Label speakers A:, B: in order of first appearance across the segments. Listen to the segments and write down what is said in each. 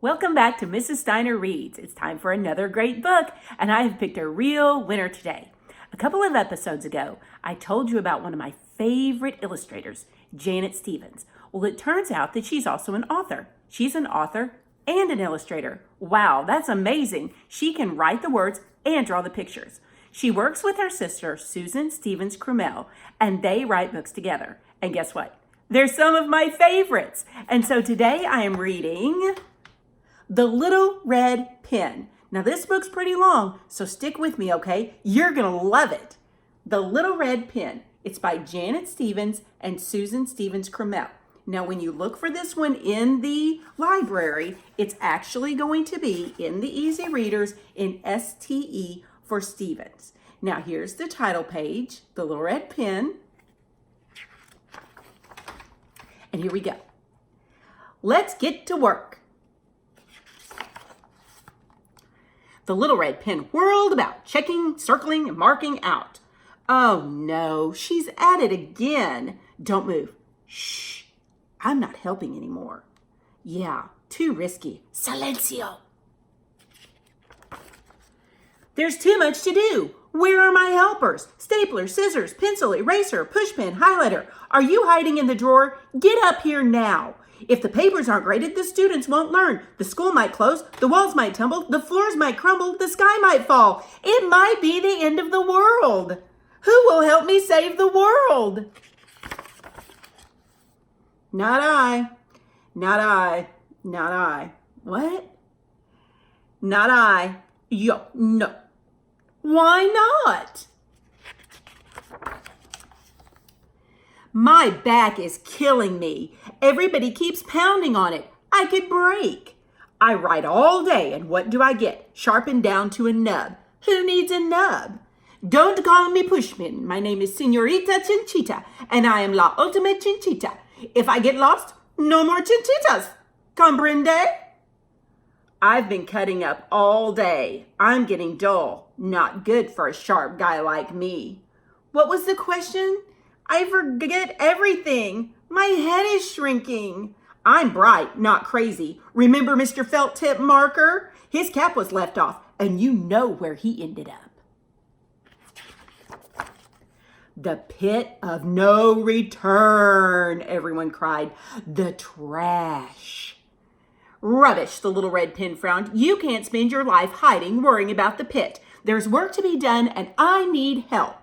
A: Welcome back to Mrs. Steiner Reads. It's time for another great book, and I have picked a real winner today. A couple of episodes ago, I told you about one of my favorite illustrators, Janet Stevens. Well, it turns out that she's also an author. She's an author and an illustrator. Wow, that's amazing. She can write the words and draw the pictures. She works with her sister, Susan Stevens Crummel, and they write books together. And guess what? They're some of my favorites. And so today I am reading The Little Red Pen. Now this book's pretty long, so stick with me, okay? You're gonna love it. The Little Red Pen. It's by Janet Stevens and Susan Stevens Crummel. Now when you look for this one in the library, it's actually going to be in the Easy Readers in STE for Stevens. Now here's the title page, The Little Red Pen. And here we go. Let's get to work. The Little Red Pen whirled about, checking, circling, and marking out. Oh no, she's at it again. Don't move. Shh, I'm not helping anymore. Yeah, too risky. Silencio. There's too much to do. Where are my helpers? Stapler, scissors, pencil, eraser, pushpin, highlighter. Are you hiding in the drawer? Get up here now. If the papers aren't graded, the students won't learn. The school might close, the walls might tumble, the floors might crumble, the sky might fall. It might be the end of the world. Who will help me save the world? Not I. Not I. Not I. What? Not I. Yo, no. Why not? My back is killing me. Everybody keeps pounding on it. I could break. I write all day, and what do I get? Sharpened down to a nub. Who needs a nub? Don't call me Pushpin. My name is Señorita Chinchita, and I am la ultimate chinchita. If I get lost, no more chinchitas. Comprende? I've been cutting up all day. I'm getting dull. Not good for a sharp guy like me. What was the question? I forget everything. My head is shrinking. I'm bright, not crazy. Remember Mr. Felt Tip Marker? His cap was left off, and you know where he ended up. The pit of no return, everyone cried. The trash. Rubbish, the Little Red Pen frowned. You can't spend your life hiding, worrying about the pit. There's work to be done, and I need help.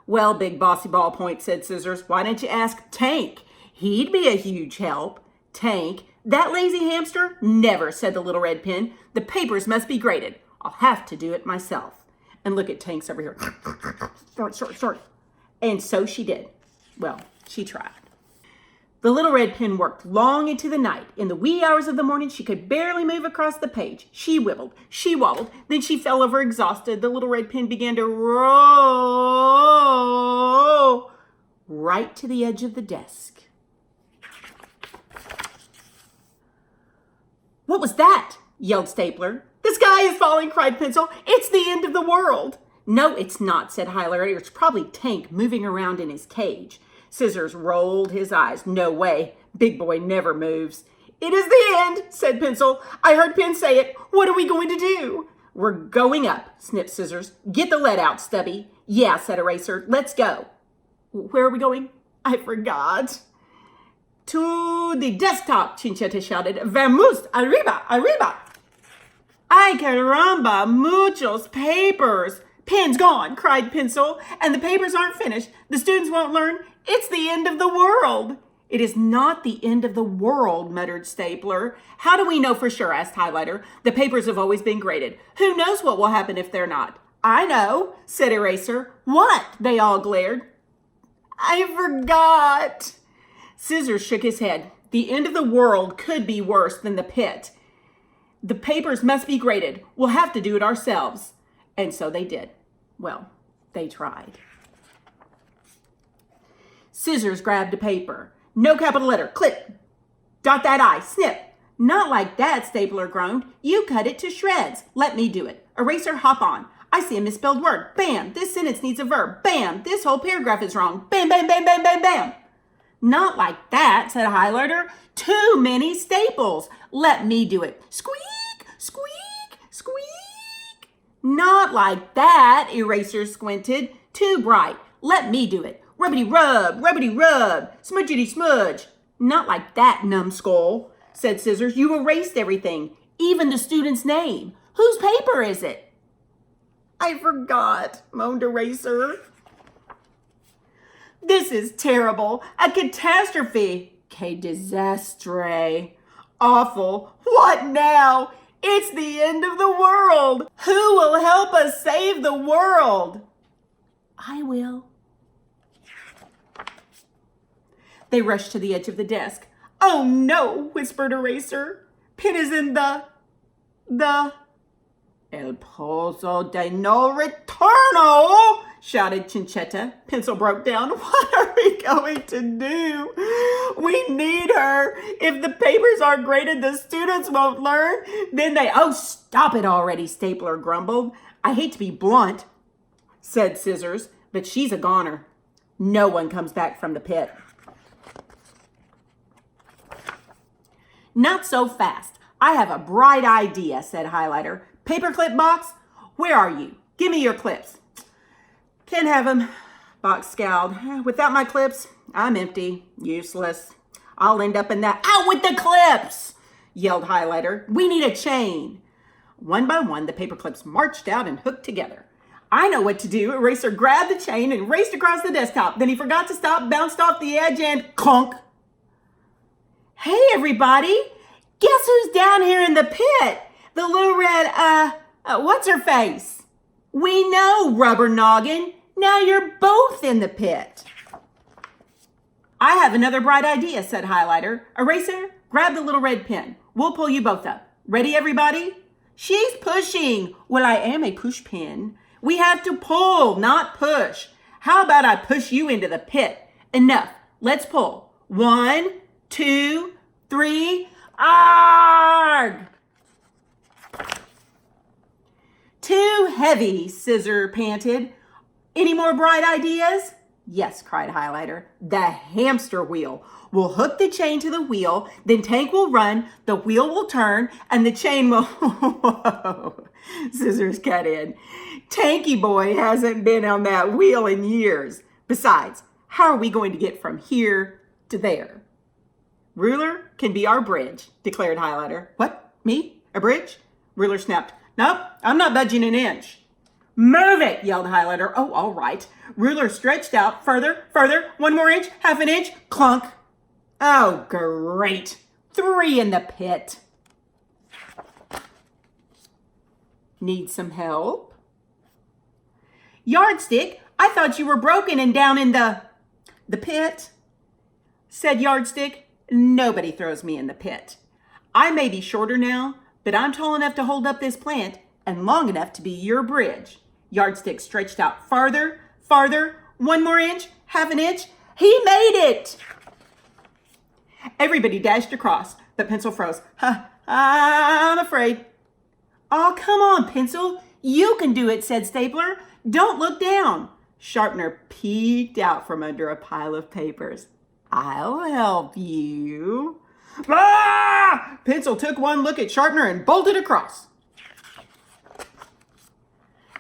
A: Well, Big Bossy Ballpoint, said Scissors, why don't you ask Tank? He'd be a huge help. Tank? That lazy hamster? Never, said the Little Red Pen. The papers must be graded. I'll have to do it myself. And look at Tank's over here. Sort. And so she did. Well, she tried. The Little Red Pen worked long into the night. In the wee hours of the morning, she could barely move across the page. She wibbled, she wobbled, then she fell over exhausted. The Little Red Pen began to roll right to the edge of the desk. What was that? Yelled Stapler. The sky is falling, cried Pencil. It's the end of the world. No, it's not, said Highlighter. It's probably Tank moving around in his cage. Scissors rolled his eyes. No way. Big boy never moves. It is the end, said Pencil. I heard Pen say it. What are we going to do? We're going up, snipped Scissors. Get the lead out, Stubby. Yeah, said Eraser. Let's go. Where are we going? I forgot. To the desktop, Chinchetta shouted. Vamos, arriba, arriba. Ay caramba, muchos papers. Pen's gone, cried Pencil, and the papers aren't finished. The students won't learn. It's the end of the world. It is not the end of the world, muttered Stapler. How do we know for sure, asked Highlighter. The papers have always been graded. Who knows what will happen if they're not? I know, said Eraser. What? They all glared. I forgot. Scissors shook his head. The end of the world could be worse than the pit. The papers must be graded. We'll have to do it ourselves. And so they did. Well, they tried. Scissors grabbed a paper. No capital letter. Click. Dot that I. Snip. Not like that, Stapler groaned. You cut it to shreds. Let me do it. Eraser, hop on. I see a misspelled word. Bam. This sentence needs a verb. Bam. This whole paragraph is wrong. Bam, bam, bam, bam, bam, bam. Not like that, said Highlighter. Too many staples. Let me do it. Squeak, squeak, squeak. Not like that, Eraser squinted. Too bright. Let me do it. Rubbity-rub, rubbity-rub, smudgity-smudge. Not like that, numbskull, said Scissors. You erased everything, even the student's name. Whose paper is it? I forgot, moaned Eraser. This is terrible. A catastrophe. Que desastre. Awful. What now? It's the end of the world. Who will help us save the world? I will. They rushed to the edge of the desk. Oh no, whispered Eraser. Pen is in the El Pozo de no retorno, shouted Chinchetta. Pencil broke down. What are we going to do? We need her. If the papers aren't graded, the students won't learn. Then they... Oh, stop it already, Stapler grumbled. I hate to be blunt, said Scissors, but she's a goner. No one comes back from the pit. Not so fast. I have a bright idea, said Highlighter. Paperclip box, where are you? Give me your clips. Can't have them, Box scowled. Without my clips, I'm empty, useless. I'll end up in that. Out with the clips, yelled Highlighter. We need a chain. One by one, the paperclips marched out and hooked together. I know what to do. Eraser grabbed the chain and raced across the desktop. Then he forgot to stop, bounced off the edge, and clunk. Hey, everybody. Guess who's down here in the pit? The little red, what's her face? We know, Rubber Noggin. Now you're both in the pit. I have another bright idea, said Highlighter. Eraser, grab the little red pen. We'll pull you both up. Ready, everybody? She's pushing. Well, I am a push pin. We have to pull, not push. How about I push you into the pit? Enough. Let's pull. 1, 2, 3. Arrgh! Too heavy, Scissor panted. Any more bright ideas? Yes, cried Highlighter. The hamster wheel. We'll hook the chain to the wheel, then Tank will run, the wheel will turn, and the chain will... Whoa. Scissors cut in. Tanky boy hasn't been on that wheel in years. Besides, how are we going to get from here to there? Ruler can be our bridge, declared Highlighter. What? Me? A bridge? Ruler snapped. Nope, I'm not budging an inch. Move it, yelled Highlighter. Oh, all right. Ruler stretched out further, 1 more inch, half an inch, clunk. Oh, great. 3 in the pit. Need some help? Yardstick, I thought you were broken and down in the pit, said Yardstick. Nobody throws me in the pit. I may be shorter now, but I'm tall enough to hold up this plant and long enough to be your bridge. Yardstick stretched out farther, 1 more inch, half an inch. He made it! Everybody dashed across, but Pencil froze. I'm afraid. Oh, come on, Pencil. You can do it, said Stapler. Don't look down. Sharpener peeked out from under a pile of papers. I'll help you. Ah! Pencil took one look at Sharpener and bolted across.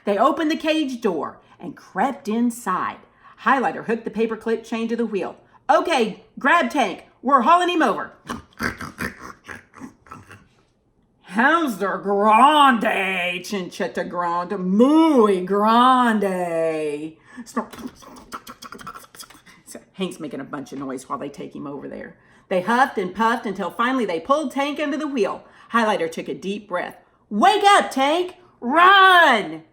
A: They opened the cage door and crept inside. Highlighter hooked the paperclip chain to the wheel. Okay, grab Tank. We're hauling him over. How's the grande? Chinchetta groaned. Muy grande. Hank's making a bunch of noise while they take him over there. They huffed and puffed until finally they pulled Tank under the wheel. Highlighter took a deep breath. Wake up, Tank! Run!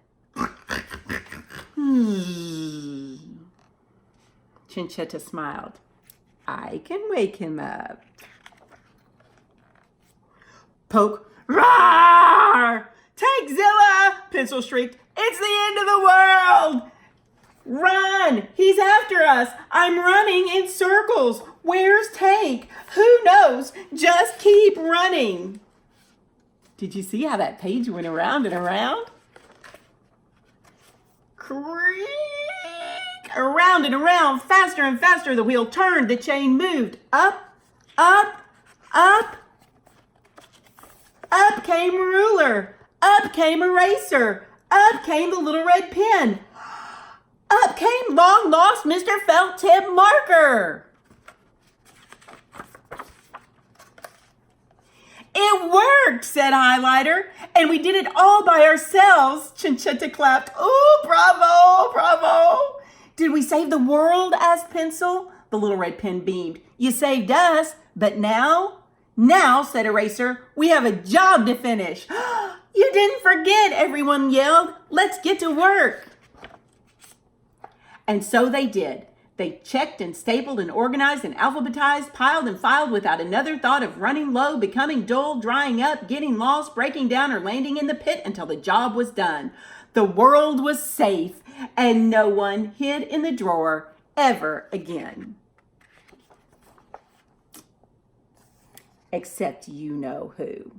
A: Chinchetta smiled. I can wake him up. Poke. Roar! Tankzilla! Pencil shrieked. It's the end of the world! Run! He's after us! I'm running in circles! Where's Tank? Who knows? Just keep running! Did you see how that page went around and around? Creak! Around and around, faster and faster, the wheel turned, the chain moved. Up, up, up. Up came ruler. Up came eraser. Up came the little red pen. Up came long lost Mr. Felt Tip marker. It worked, said Highlighter, and we did it all by ourselves. Chinchetta clapped. Ooh, bravo, bravo. Did we save the world? Asked Pencil. The little red pen beamed. You saved us, but now? Now, said Eraser, we have a job to finish. You didn't forget, everyone yelled. Let's get to work. And so they did. They checked and stapled and organized and alphabetized, piled and filed without another thought of running low, becoming dull, drying up, getting lost, breaking down, or landing in the pit until the job was done. The world was safe, and no one hid in the drawer ever again. Except you know who.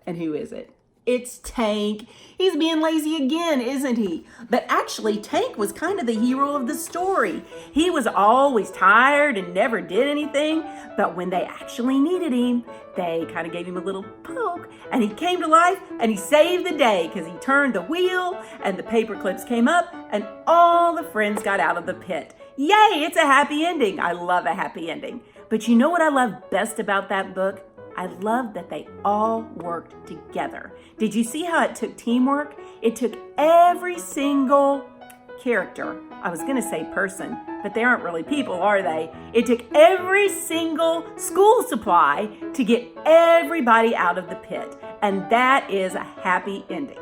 A: And who is it? It's Tank. He's being lazy again, isn't he? But actually, Tank was kind of the hero of the story. He was always tired and never did anything. But when they actually needed him, they kind of gave him a little poke. And he came to life and he saved the day because he turned the wheel and the paper clips came up and all the friends got out of the pit. Yay, it's a happy ending. I love a happy ending. But you know what I love best about that book? I love that they all worked together. Did you see how it took teamwork? It took every single character. I was going to say person, but they aren't really people, are they? It took every single school supply to get everybody out of the pit. And that is a happy ending.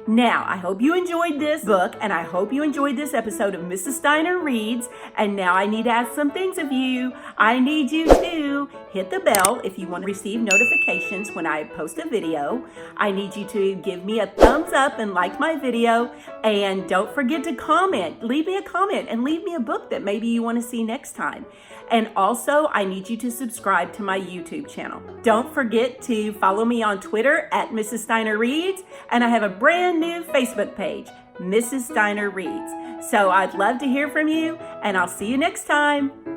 A: Now, I hope you enjoyed this book, and I hope you enjoyed this episode of Mrs. Steiner Reads. And now I need to ask some things of you. I need you to hit the bell if you want to receive notifications when I post a video. I need you to give me a thumbs up and like my video. And don't forget to comment. Leave me a comment and leave me a book that maybe you want to see next time. And also, I need you to subscribe to my YouTube channel. Don't forget to follow me on Twitter at Mrs. Steiner Reads. And I have a brand new Facebook page, Mrs. Steiner Reads. So I'd love to hear from you, and I'll see you next time.